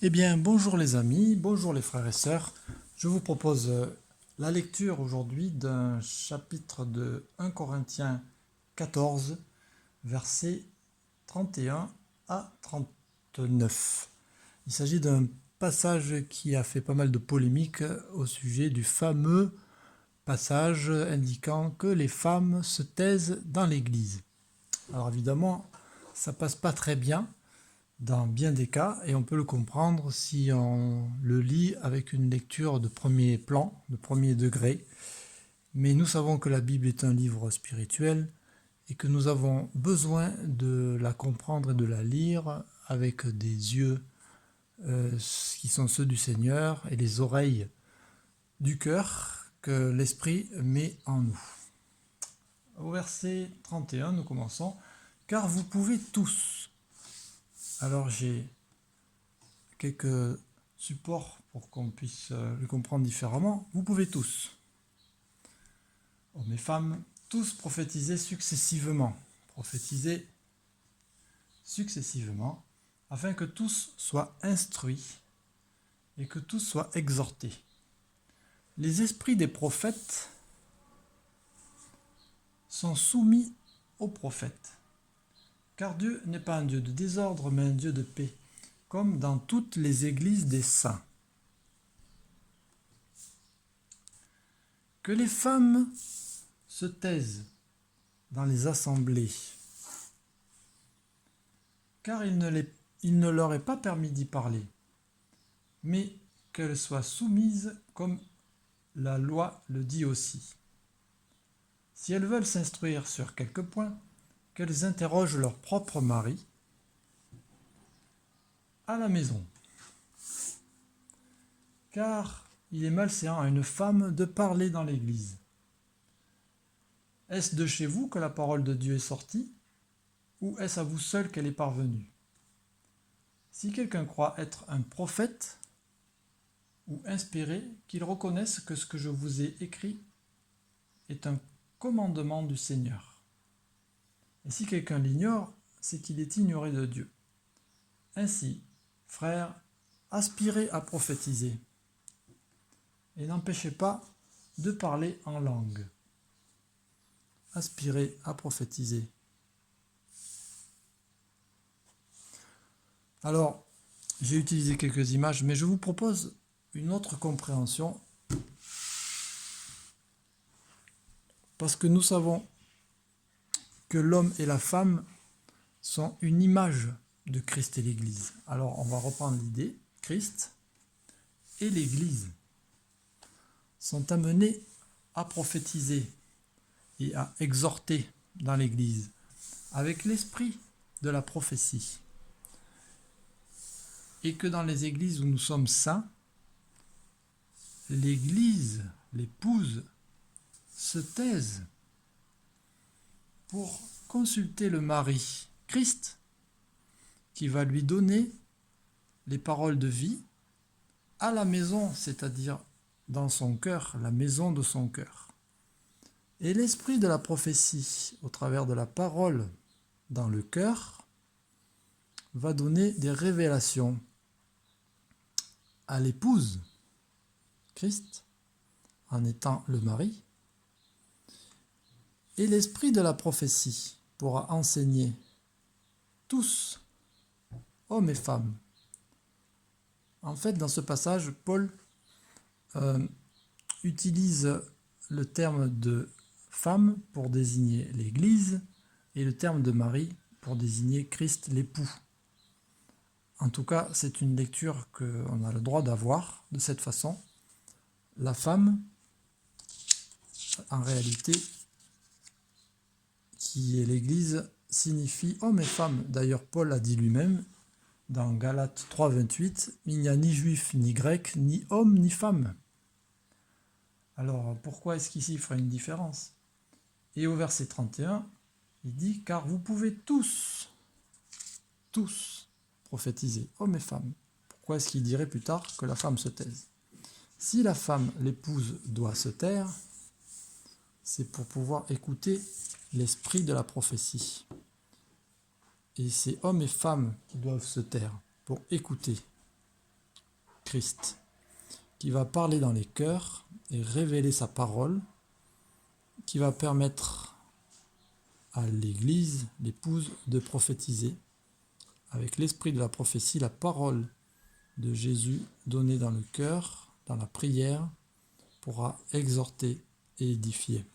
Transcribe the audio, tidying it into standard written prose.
Eh bien, bonjour les amis, bonjour les frères et sœurs. Je vous propose la lecture aujourd'hui d'un chapitre de 1 Corinthiens 14, versets 31 à 39. Il s'agit d'un passage qui a fait pas mal de polémiques au sujet du fameux passage indiquant que les femmes se taisent dans l'Église. Alors évidemment, ça passe pas très bien dans bien des cas, et on peut le comprendre si on le lit avec une lecture de premier plan, de premier degré. Mais nous savons que la Bible est un livre spirituel et que nous avons besoin de la comprendre et de la lire avec des yeux qui sont ceux du Seigneur et les oreilles du cœur que l'Esprit met en nous. Au verset 31, nous commençons. Car vous pouvez tous. Alors j'ai quelques supports pour qu'on puisse le comprendre différemment. Vous pouvez tous, hommes et femmes, tous prophétiser successivement. Prophétiser successivement, afin que tous soient instruits et que tous soient exhortés. Les esprits des prophètes sont soumis aux prophètes, car Dieu n'est pas un Dieu de désordre, mais un Dieu de paix, comme dans toutes les églises des saints. Que les femmes se taisent dans les assemblées, car il ne leur est pas permis d'y parler, mais qu'elles soient soumises comme la loi le dit aussi. Si elles veulent s'instruire sur quelque point, qu'elles interrogent leur propre mari à la maison. Car il est malséant à une femme de parler dans l'église. Est-ce de chez vous que la parole de Dieu est sortie, ou est-ce à vous seul qu'elle est parvenue? Si quelqu'un croit être un prophète ou inspiré, qu'il reconnaisse que ce que je vous ai écrit est un commandement du Seigneur. Et si quelqu'un l'ignore, c'est qu'il est ignoré de Dieu. Ainsi, frères, aspirez à prophétiser, et n'empêchez pas de parler en langue. Aspirez à prophétiser. Alors, j'ai utilisé quelques images, mais je vous propose une autre compréhension, parce que nous savons que l'homme et la femme sont une image de Christ et l'Église. Alors, on va reprendre l'idée. Christ et l'Église sont amenés à prophétiser et à exhorter dans l'Église avec l'esprit de la prophétie. Et que dans les églises où nous sommes saints, l'Église, l'épouse, se taise pour consulter le mari, Christ, qui va lui donner les paroles de vie à la maison, c'est-à-dire dans son cœur, la maison de son cœur. Et l'esprit de la prophétie, au travers de la parole dans le cœur, va donner des révélations à l'épouse, Christ, en étant le mari. Et l'esprit de la prophétie pourra enseigner tous, hommes et femmes. En fait, dans ce passage, Paul utilise le terme de femme pour désigner l'Église et le terme de mari pour désigner Christ l'époux. En tout cas, c'est une lecture qu'on a le droit d'avoir de cette façon. La femme, en réalité, qui est l'Église, signifie homme et femme. D'ailleurs, Paul a dit lui-même dans Galates 3, 28, il n'y a ni juif, ni grec, ni homme, ni femme. Alors, pourquoi est-ce qu'ici il fera une différence? Et au verset 31, il dit, car vous pouvez tous prophétiser, hommes et femmes. Pourquoi est-ce qu'il dirait plus tard que la femme se taise? Si la femme, l'épouse, doit se taire, c'est pour pouvoir écouter l'esprit de la prophétie. Et c'est hommes et femmes qui doivent se taire pour écouter Christ, qui va parler dans les cœurs et révéler sa parole, qui va permettre à l'Église, l'épouse, de prophétiser avec l'esprit de la prophétie, la parole de Jésus donnée dans le cœur, dans la prière, pourra exhorter et édifier.